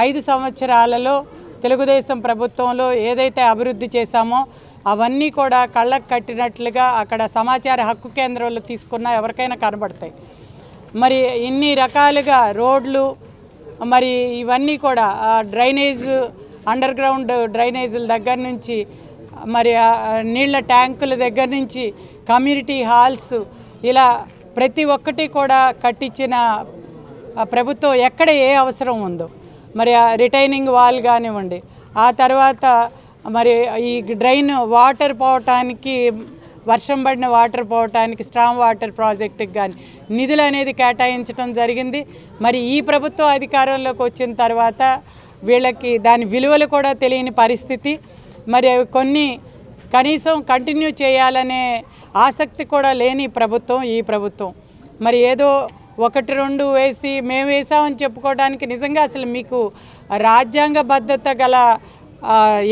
5 సంవత్సరాలలో తెలుగుదేశం ప్రభుత్వంలో ఏదైతే అభివృద్ధి చేశామో అవన్నీ కూడా కళ్ళకు కట్టినట్లుగా అక్కడ సమాచార హక్కు కేంద్రంలో తీసుకున్నా ఎవరికైనా కనబడతాయి. మరి ఇన్ని రకాలుగా రోడ్లు, మరి ఇవన్నీ కూడా డ్రైనేజ్, అండర్ గ్రౌండ్ డ్రైనేజీల దగ్గర నుంచి, మరి నీళ్ళ ట్యాంకుల దగ్గర నుంచి, కమ్యూనిటీ హాల్స్, ఇలా ప్రతి ఒక్కటి కూడా కట్టించిన ప్రభుత్వం ఎక్కడ ఏ అవసరం ఉందో, మరి రిటైనింగ్ వాల్ కానివ్వండి, ఆ తర్వాత మరి ఈ డ్రైన్ వాటర్ పోవటానికి, వర్షం పడిన వాటర్ పోవటానికి స్ట్రాంగ్ వాటర్ ప్రాజెక్టుకి కానీ నిధులు అనేది కేటాయించడం జరిగింది. మరి ఈ ప్రభుత్వం అధికారంలోకి వచ్చిన తర్వాత వీళ్ళకి దాని విలువలు కూడా తెలియని పరిస్థితి. మరి అవి కొన్ని కనీసం కంటిన్యూ చేయాలనే ఆసక్తి కూడా లేని ప్రభుత్వం ఈ ప్రభుత్వం. మరి ఏదో 1-2 వేసి మేము వేసామని చెప్పుకోవడానికి నిజంగా అసలు మీకు రాజ్యాంగబద్ధత గల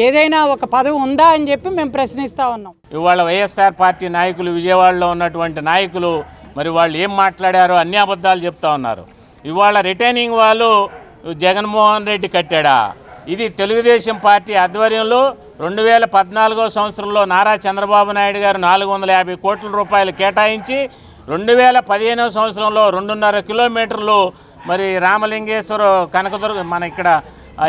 ఏదైనా ఒక పదవి ఉందా అని చెప్పి మేము ప్రశ్నిస్తూ ఉన్నాం. ఇవాళ వైఎస్ఆర్ పార్టీ నాయకులు, విజయవాడలో ఉన్నటువంటి నాయకులు, మరి వాళ్ళు ఏం మాట్లాడారో అన్ని అబద్ధాలు చెప్తా ఉన్నారు. ఇవాళ రిటైనింగ్ వాళ్ళు జగన్మోహన్ రెడ్డి కట్టాడా? ఇది తెలుగుదేశం పార్టీ ఆధ్వర్యంలో 2014వ సంవత్సరంలో నారా చంద్రబాబు నాయుడు గారు 450 కోట్ల రూపాయలు కేటాయించి 2015వ సంవత్సరంలో 2.5 కిలోమీటర్లు మరి రామలింగేశ్వర, కనకదుర్గ, మన ఇక్కడ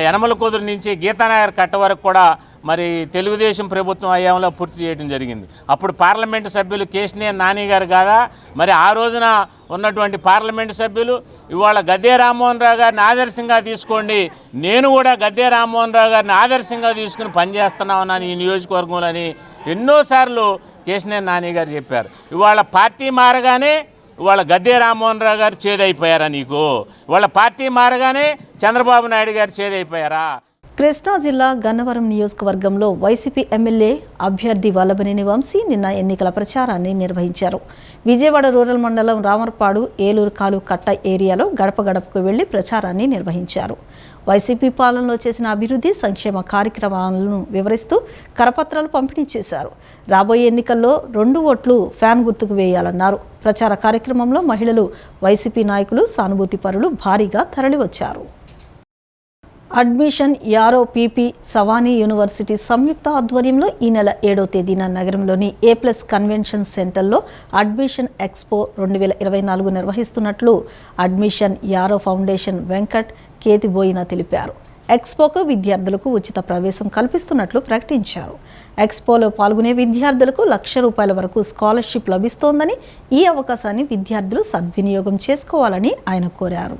యనమల కుదురు నుంచి గీతానగర్ కట్ట వరకు కూడా మరి తెలుగుదేశం ప్రభుత్వం హయాంలో పూర్తి చేయడం జరిగింది. అప్పుడు పార్లమెంటు సభ్యులు కేశినేని నాని గారు కాదా? మరి ఆ రోజున ఉన్నటువంటి పార్లమెంటు సభ్యులు ఇవాళ గద్దె రామ్మోహన్ రావు గారిని ఆదర్శంగా తీసుకోండి, నేను కూడా గద్దె రామ్మోహన్ రావు గారిని ఆదర్శంగా తీసుకుని పనిచేస్తున్నా ఉన్నాను ఈ నియోజకవర్గంలో అని ఎన్నోసార్లు కేశినేని నాని గారు చెప్పారు. ఇవాళ పార్టీ మారగానే ఇవాళ గద్దె రామ్మోహన్ రావు గారు చేదైపోయారా నీకు? ఇవాళ పార్టీ మారగానే చంద్రబాబు నాయుడు గారు చేదైపోయారా? కృష్ణా జిల్లా గన్నవరం నియోజకవర్గంలో వైసీపీ ఎమ్మెల్యే అభ్యర్థి వల్లభనేని వంశీ నిన్న ఎన్నికల ప్రచారాన్ని నిర్వహించారు. విజయవాడ రూరల్ మండలం రామర్పాడు, ఏలూరు కాలు కట్ట ఏరియాలో గడప గడపకు వెళ్లి ప్రచారాన్ని నిర్వహించారు. వైసీపీ పాలనలో చేసిన అభివృద్ధి, సంక్షేమ కార్యక్రమాలను వివరిస్తూ కరపత్రాలు పంపిణీ చేశారు. రాబోయే ఎన్నికల్లో 2 ఓట్లు ఫ్యాన్ గుర్తుకు వేయాలన్నారు. ప్రచార కార్యక్రమంలో మహిళలు, వైసీపీ నాయకులు, సానుభూతి పరులు భారీగా తరలివచ్చారు. Admission arrow PP Savani university సంయుక్త ఆధ్వర్యంలో ఈ నెల 7వ తేదీన నగరంలోని A+ కన్వెన్షన్ సెంటర్లో అడ్మిషన్ ఎక్స్పో 2024 నిర్వహిస్తున్నట్లు admission arrow foundation Venkat Ketiboyina తెలిపారు. ఎక్స్పోకు విద్యార్థులకు ఉచిత ప్రవేశం కల్పిస్తున్నట్లు ప్రకటించారు. ఎక్స్పోలో పాల్గొనే విద్యార్థులకు ₹1,00,000 వరకు స్కాలర్షిప్ లభిస్తోందని, ఈ అవకాశాన్ని విద్యార్థులు సద్వినియోగం చేసుకోవాలని ఆయన కోరారు.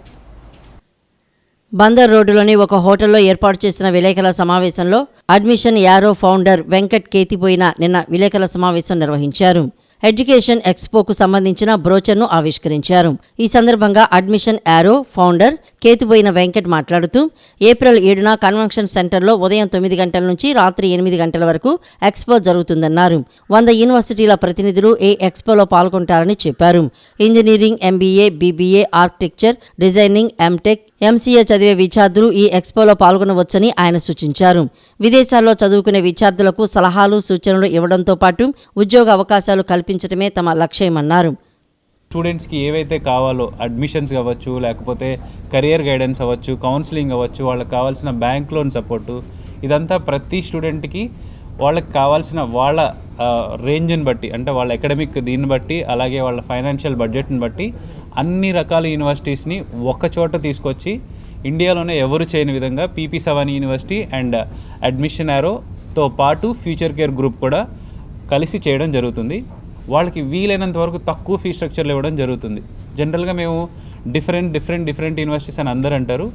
బందర్ రోడ్డులోని ఒక హోటల్లో ఏర్పాటు చేసిన విలేకరుల సమావేశంలో అడ్మిషన్ యారో ఫౌండర్ వెంకట్ కేతిపోయిన నిన్న విలేకరుల సమావేశం నిర్వహించారు. ఎడ్యుకేషన్ ఎక్స్పోకు సంబంధించిన బ్రోచర్ను ఆవిష్కరించారు. ఈ సందర్భంగా అడ్మిషన్ యారో ఫౌండర్ కేతిపోయిన వెంకట్ మాట్లాడుతూ ఏప్రిల్ 7న కన్వెన్షన్ సెంటర్లో ఉదయం 9 గంటల నుంచి రాత్రి 8 గంటల వరకు ఎక్స్పో జరుగుతుందన్నారు. 100 యూనివర్సిటీల ప్రతినిధులు ఈ ఎక్స్పోలో పాల్గొంటారని చెప్పారు. Engineering, MBA, BBA, architecture, designing, MTech, MCA చదివే విద్యార్థులు ఈ ఎక్స్పోలో పాల్గొనవచ్చని ఆయన సూచించారు. విదేశాల్లో చదువుకునే విద్యార్థులకు సలహాలు, సూచనలు ఇవ్వడంతో పాటు ఉద్యోగ అవకాశాలు కల్పించడమే తమ లక్ష్యమన్నారు. స్టూడెంట్స్కి ఏవైతే కావాలో అడ్మిషన్స్ అవ్వచ్చు, లేకపోతే కెరియర్ గైడెన్స్ అవ్వచ్చు, కౌన్సిలింగ్ అవ్వచ్చు, వాళ్ళకి కావాల్సిన బ్యాంక్ లోన్ సపోర్టు, ఇదంతా ప్రతి స్టూడెంట్కి వాళ్ళకి కావాల్సిన వాళ్ళ రేంజ్ని బట్టి, అంటే వాళ్ళ అకాడమిక్ దీన్ని బట్టి, అలాగే వాళ్ళ ఫైనాన్షియల్ బడ్జెట్ని బట్టి అన్ని రకాల యూనివర్సిటీస్ని ఒక చోట తీసుకొచ్చి ఇండియాలోనే ఎవరు చేయని విధంగా PP Savani university and admission యారోతో పాటు ఫ్యూచర్ కేర్ గ్రూప్ కూడా కలిసి చేయడం జరుగుతుంది. వాళ్ళకి వీలైనంత వరకు తక్కువ ఫీ స్ట్రక్చర్లు ఇవ్వడం జరుగుతుంది. జనరల్గా మేము డిఫరెంట్ యూనివర్సిటీస్ అని అందరూ అంటారు.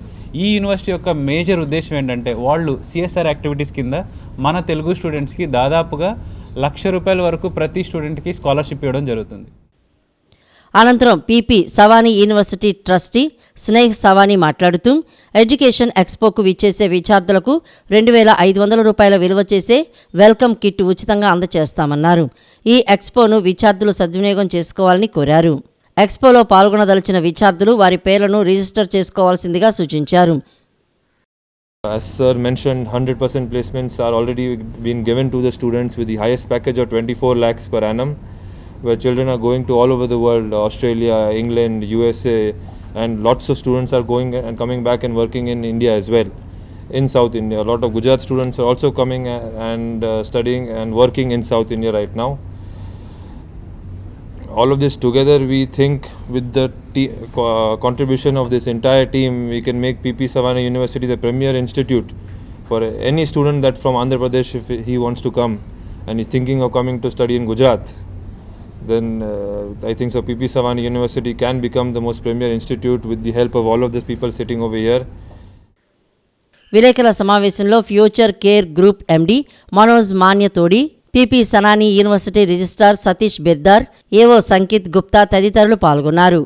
ఈ యూనివర్సిటీ యొక్క మేజర్ ఉద్దేశం ఏంటంటే వాళ్ళు CSR యాక్టివిటీస్ కింద మన తెలుగు స్టూడెంట్స్కి దాదాపుగా ₹1,00,000 వరకు ప్రతి స్టూడెంట్కి స్కాలర్షిప్ ఇవ్వడం జరుగుతుంది. అనంతరం PP Savani university trustee Sneh Sawani మాట్లాడుతూ ఎడ్యుకేషన్ ఎక్స్పోకు విచ్చేసే విద్యార్థులకు ₹2,500 విలువ చేసే వెల్కమ్ కిట్ ఉచితంగా అందజేస్తామన్నారు. ఈ ఎక్స్పోను విద్యార్థులు సద్వినియోగం చేసుకోవాలని కోరారు. ఎక్స్పోలో పాల్గొనదలిచిన విద్యార్థులు వారి పేర్లను రిజిస్టర్ చేసుకోవాల్సిందిగా సూచించారు. As sir mentioned, 100% placements are already been given to the students with the highest package of 24 lakhs per annum, where children are going to all over the world, Australia, England, USA, and lots of students are going and coming back and working in India as well, in South India. A lot of Gujarat students are also coming and studying and working in South India right now. All of this together, we think with the contribution of this entire team, we can make PP Savana University the premier institute for any student that from Andhra Pradesh, if he wants to come and is thinking of coming to study in Gujarat, then I think so PP Savana University can become the most premier institute with the help of all of these people sitting over here. విలేకరుల సమావేశంలో future care group MD Manoj Manyatodi, PP Sanani university registrar Satish Berdar, AO Sankit Gupta తదితరులు పాల్గొన్నారు.